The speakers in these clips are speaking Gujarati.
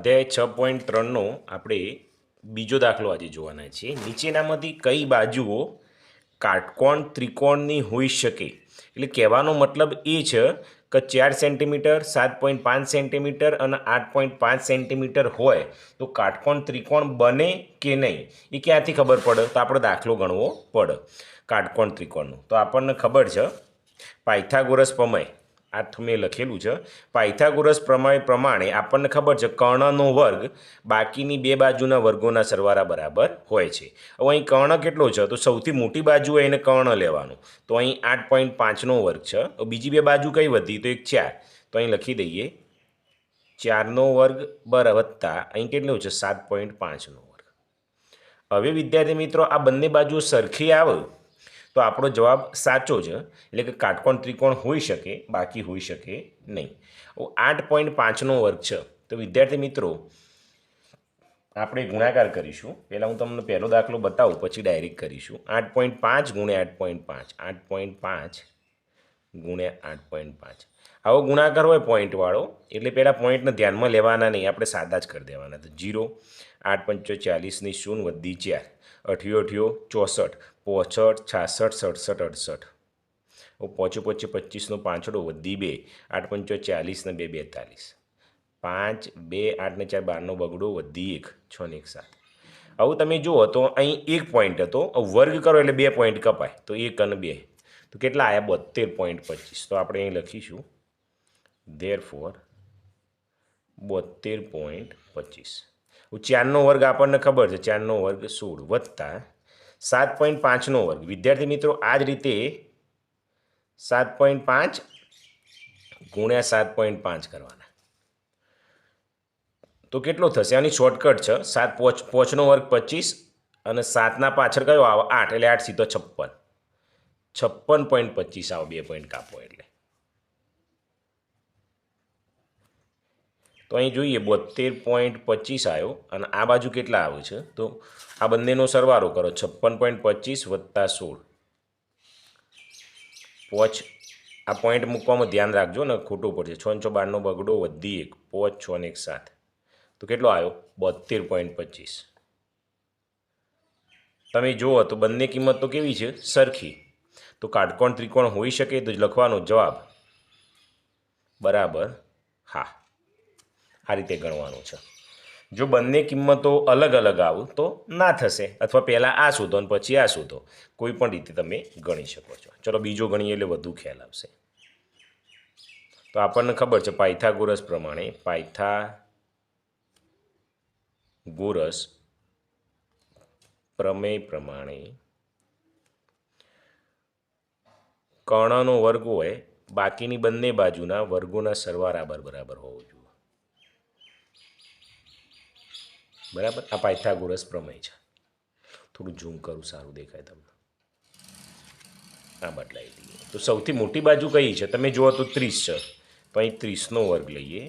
અધ્યાય 6.3નો આપણે બીજો દાખલો આજે જોવાના છીએ. નીચેનામાંથી કઈ બાજુઓ કાટકોણ ત્રિકોણની હોઈ શકે? એટલે કહેવાનો મતલબ એ છે કે 4 સેન્ટીમીટર, 7.5 સેન્ટીમીટર અને 8.5 સેન્ટીમીટર હોય તો કાટકોણ ત્રિકોણ બને કે નહીં એ ક્યાંથી ખબર પડે? તો આપણે દાખલો ગણવો પડે કાટકોણ ત્રિકોણનો. તો આપણને ખબર છે પાયથાગોરસ પ્રમેય, આ મેં લખેલું છે. પાયથાગોરસ પ્રમેય પ્રમાણે આપણને ખબર છે કર્ણનો વર્ગ બાકીની બે બાજુના વર્ગોના સરવાળા બરાબર હોય છે. હવે અહીં કર્ણ કેટલો છે? તો સૌથી મોટી બાજુ હોય એને કર્ણ લેવાનું. તો અહીં 8.5નો વર્ગ છે. બીજી બે બાજુ કઈ વધી? તો એક 4. તો અહીં લખી દઈએ 4નો વર્ગ વત્તા અહીં કેટલું છે 7.5નો વર્ગ. હવે વિદ્યાર્થી મિત્રો આ બંને બાજુ સરખી આવે તો આપણો જવાબ સાચો છે, એટલે કે કાટકોણ ત્રિકોણ હોઈ શકે, બાકી હોઈ શકે નહીં. 8.5નો વર્ગ છે તો વિદ્યાર્થી મિત્રો આપણે ગુણાકાર કરીશું. પહેલાં હું તમને પહેલો દાખલો બતાવું પછી ડાયરેક્ટ કરીશું. 8.5 ગુણ્યા 8.5, 8.5 ગુણ્યા 8.5 આવો ગુણાકાર હોય પોઈન્ટવાળો એટલે પહેલાં પોઈન્ટને ધ્યાનમાં લેવાના નહીં, આપણે સાદા જ કરી દેવાના. તો 0, 8 પંચો 40 ની 0 વધી 4, 8 64, 65, 66, 67, 68, પોચું પોચે 25નો પાંચડો વધી 2, 8 પંચો 40 ને 2 42, 5 2 8 ને 4 12નો બગડો વધી 1, 6 ને 1 7. આવું તમે જુઓ તો અહીં એક પોઈન્ટ હતો, વર્ગ કરો એટલે 2 પોઈન્ટ કપાય તો 1 અને 2 તો કેટલા આવ્યા? 72.25. તો આપણે અહીં લખીશું ધેરફોર 72.25. 4નો વર્ગ આપણને ખબર છે, 4નો વર્ગ 16 વત્તા 7.5નો વર્ગ. વિદ્યાર્થી મિત્રો આ જ રીતે 7.5 ગુણ્યા 7.5 કરવાના તો કેટલો થશે? આની શોર્ટકટ છે 7 પોચનો વર્ગ 25 અને 7ના પાછળ કયો આવે? 8 એટલે 8 સીધો 56, 56.25 આવો, 2 પોઈન્ટ કાપો એટલે. તો અહીં જોઈએ 72.25 આવ્યો અને આ બાજુ કેટલા આવે છે? તો આ બંનેનો સરવાળો કરો 56.25 વત્તા 16. પોચ આ પોઈન્ટ મૂકવામાં ધ્યાન રાખજો ને, ખોટું પડશે. 6 6 12નો બગડો વધી 1, 5 6 ને 1 7 તો કેટલો આવ્યો? 72.25. તમે જુઓ તો બંને કિંમત તો કેવી છે? સરખી. તો કાટકોણ ત્રિકોણ હોઈ શકે? તો લખવાનો જવાબ બરાબર હા. આ રીતે ગણવાનું છે. જો બંને કિંમતો અલગ અલગ આવું તો ના થશે, અથવા પહેલાં આ શોધો અને પછી આ શોધો, કોઈ પણ રીતે તમે ગણી શકો છો. ચલો બીજો ગણીએ એટલે વધુ ખ્યાલ આવશે. તો આપણને ખબર છે પાયથાગોરસ પ્રમાણે, પાયથાગોરસ પ્રમેય પ્રમાણે કર્ણનો વર્ગ હોય બાકીની બંને બાજુના વર્ગોના સરવાળા બરાબર હોવો જોઈએ. બરાબર, આ પાયથાગોરસ પ્રમેય છે. થોડું ઝૂમ કરું, સારું દેખાય તમને. આ બદલાઈ દઈએ. તો સૌથી મોટી બાજુ કઈ છે? તમે જુઓ તો 30 છે, તો અહીં 30નો વર્ગ લઈએ.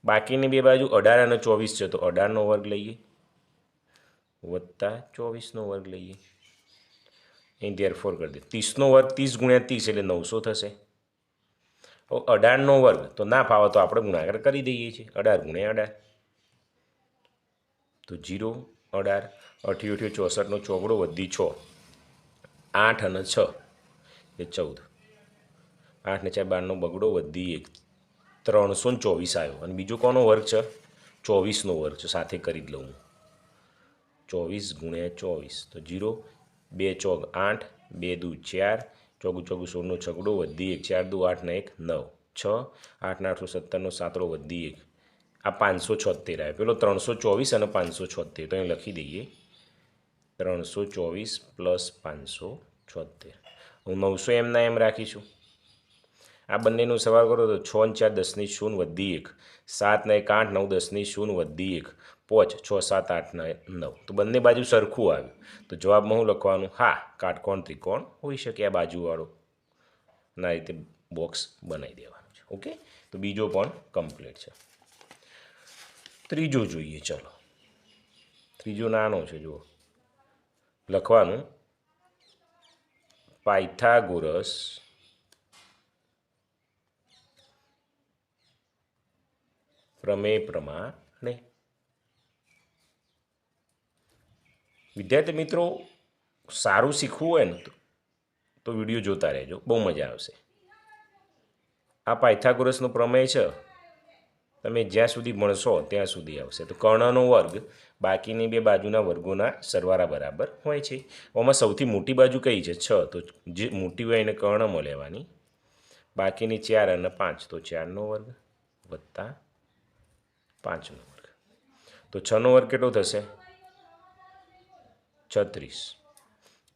બાકીની બે બાજુ 18 અને 24 છે તો 18નો વર્ગ લઈએ વત્તા 24નો વર્ગ લઈએ. અહીં ધેરફોર કરી દે. 30નો વર્ગ 30 ગુણ્યા 30 એટલે 900 થશે. 18નો વર્ગ તો ના ફાવે તો આપણે ગુણાકાર કરી દઈએ છીએ. 18 ગુણ્યા 18 તો 0, 18, 88 64નો ચોગડો વધી 6, 8 અને 6 એ 14, 8 ને 4 12નો બગડો વધી 1, 324 આવ્યો. અને બીજો કોનો વર્ગ છે? 24નો વર્ગ છે, સાથે કરી જ લઉં. 24 ગુણ્યા 24 તો 0, 2 ચોગ 8, 2 દુ 4, ચોગું ચોગું 16નો છગડો વધી 1, 4 દુ 8 ને 1 9, 6, 8 ને 870નો સાતડો વધી 1, આ 576 આવ્યો. પેલો 324 અને 576 તો અહીં લખી દઈએ 324 પ્લસ 576. હું 900 એમના એમ રાખીશું. આ બંનેનો સરવાળો કરો તો 6 ને 4 10 ની 0 વધી 1, 7 ને 1 8, 9 10 ની 0 વધી 1, 5 6 7 8 ને 9 તો બંને બાજુ સરખું આવ્યું. તો જવાબમાં શું લખવાનું? હા, કાટકોણ ત્રિકોણ હોઈ શકે આ બાજુવાળો. આ રીતે બોક્સ બનાવી દેવાનું છે. ઓકે, તો બીજો પણ કમ્પ્લીટ છે. ત્રીજો જોઈએ. ચલો, ત્રીજો નાનો છે, જુઓ. લખવાનું પાયથાગોરસ પ્રમેય પ્રમાણે. વિદ્યાર્થી મિત્રો, સારું શીખવું હોય ને તો વિડીયો જોતા રહેજો, બહુ મજા આવશે. આ પાયથાગોરસનો પ્રમેય છે, તમે જ્યાં સુધી ભણશો ત્યાં સુધી આવશે. તો કર્ણનો વર્ગ બાકીની બે બાજુના વર્ગોના સરવાળા બરાબર હોય છે. આમાં સૌથી મોટી બાજુ કઈ છે? 6. તો જે મોટી હોય એને કર્ણમાં લેવાની. બાકીની 4 અને 5, તો 4નો વર્ગ વત્તા 5નો વર્ગ. તો 6નો વર્ગ કેટલો થશે? 36.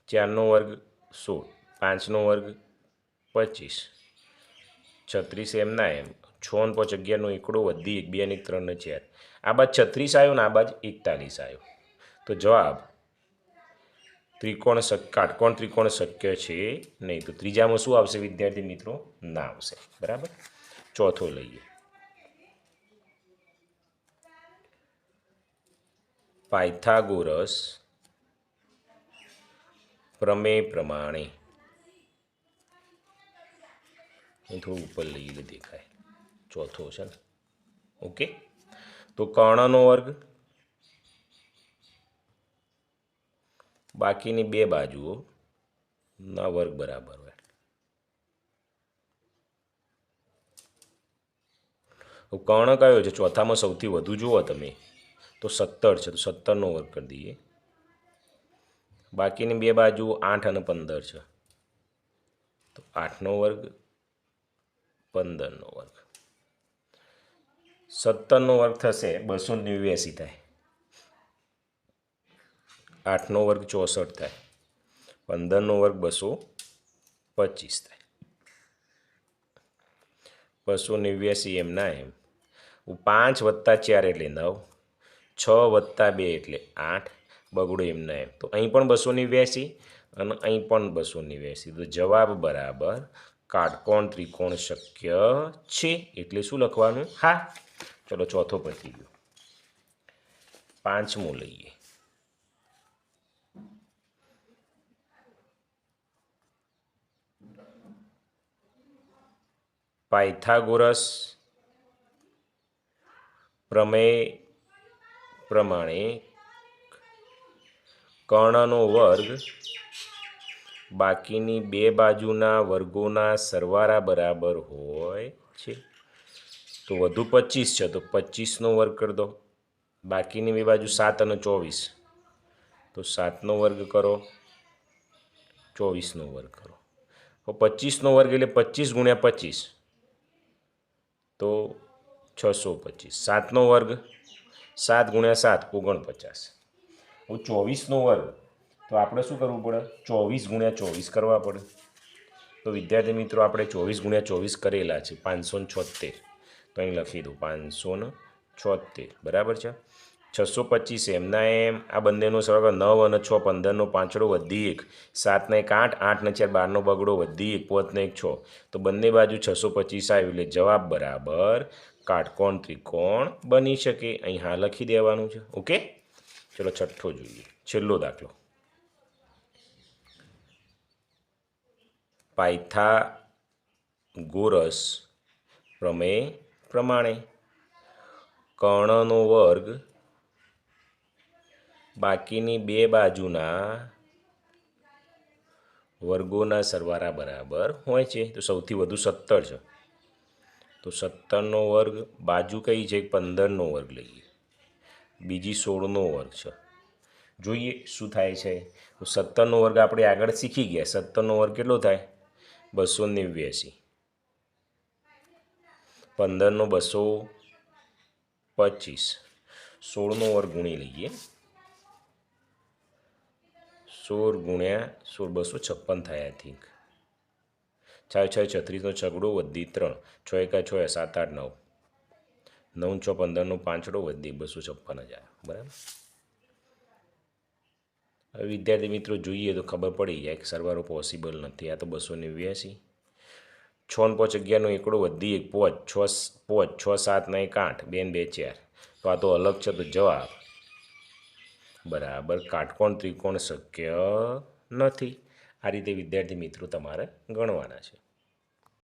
4નો વર્ગ 16, 5નો વર્ગ 25, 36 એમના એમ, 6 ને 5 11નો એકડો વધી 1 2 ને 3 ને 4. આ બાદ 36 આવ્યો ને આ બાદ 41 આવ્યો. તો જવાબ કાટકોણ ત્રિકોણ શક્ય છે નહીં. તો ત્રીજામાં શું આવશે વિદ્યાર્થી મિત્રો? ના આવશે. બરાબર. ચોથો લઈએ. પાયથાગોરસ પ્રમેય પ્રમાણે. થોડું ઉપર લઈ એટલે દેખાય. ચોથો છે ને. ઓકે. તો કર્ણનો વર્ગ બાકીની બે બાજુઓના વર્ગ બરાબર હોય. કર્ણ કયો છે? ચોથામાં સૌથી વધુ જુઓ તમે તો 17 છે, તો 17નો વર્ગ કરી દઈએ. બાકીની બે બાજુ 8 અને 15 છે, તો 8નો વર્ગ 15નો વર્ગ. 17નો વર્ગ થશે 289 થાય. 8નો વર્ગ 64 થાય. 15નો વર્ગ 225 થાય. 289 એમના એમ. 5 વત્તા 4 એટલે 9, 6 વત્તા 2 એટલે 8, બગડો એમના એમ. તો અહીં પણ 289 અને અહીં પણ 289. તો જવાબ બરાબર કાટકોણ ત્રિકોણ શક્ય છે. એટલે શું લખવાનું? હા. ચલો ચોથો પતી ગયો. પાંચમું લઈએ. પાયથાગોરસ પ્રમેય પ્રમાણે કર્ણનો વર્ગ બાકીની બે બાજુના વર્ગોના સરવાળા બરાબર હોય છે. તો વધુ 25 છે, તો 25નો વર્ગ કરી દો. બાકીની બે બાજુ 7 અને 24, તો 7નો વર્ગ કરો, 24નો વર્ગ કરો. તો 25નો વર્ગ એટલે 25 ગુણ્યા 25, તો 625. 7નો વર્ગ 7 ગુણ્યા 7 49. હવે 24નો વર્ગ તો આપણે શું કરવું પડે? 24 ગુણ્યા 24 કરવા પડે. તો વિદ્યાર્થી મિત્રો આપણે 24 ગુણ્યા 24 કરેલા છે 576. તો અહીં લખી દઉં 576. બરાબર છે. 625 એમના એમ. આ બંનેનો સરવાળો 9 અને 6 15નો પાંચડો વધી 1, 7 ને 1 8, 8 ને 4 12નો બગડો વધી 1, 5 ને 1 6. તો બંને બાજુ 625 આવ્યું એટલે જવાબ બરાબર કાટકોણ ત્રિકોણ બની શકે. અહીં હા લખી દેવાનું છે. ઓકે. ચલો છઠ્ઠો જોઈએ, છેલ્લો દાખલો. પાયથાગોરસ પ્રમેય પ્રમાણે કર્ણનો વર્ગ બાકીની બે બાજુના વર્ગોના સરવાળા બરાબર હોય છે. તો સૌથી વધુ 17 છે, તો 17નો વર્ગ. બાજુ કઈ છે? 15નો વર્ગ લઈએ. બીજી 16નો વર્ગ છે. જોઈએ શું થાય છે. તો 17નો વર્ગ આપણે આગળ શીખી ગયા. 17નો વર્ગ કેટલો થાય? 289. 15નો 225. 16નો વર્ગ ગુણી લઈએ. 16 ગુણ્યા 16 256 થાય. આઈ થિંક 6 6 36નો છગડો વધી 3, 6 1 6 7 8 9, 9 6 15નો પાંચડો વધી 256 જ આવ્યો. બરાબર. હવે વિદ્યાર્થી મિત્રો જોઈએ તો ખબર પડી જાય કે સરવાળો પોસિબલ નથી. આ તો 289. 6 ને 5 11નો એકડો વધી 1 5, 6 7 ને 1 8, 2 ને 2 4. તો આ તો અલગ છે. તો જવાબ બરાબર કાટકોણ ત્રિકોણ શક્ય નથી. આ રીતે વિદ્યાર્થી મિત્રો તમારે ગણવાના છે.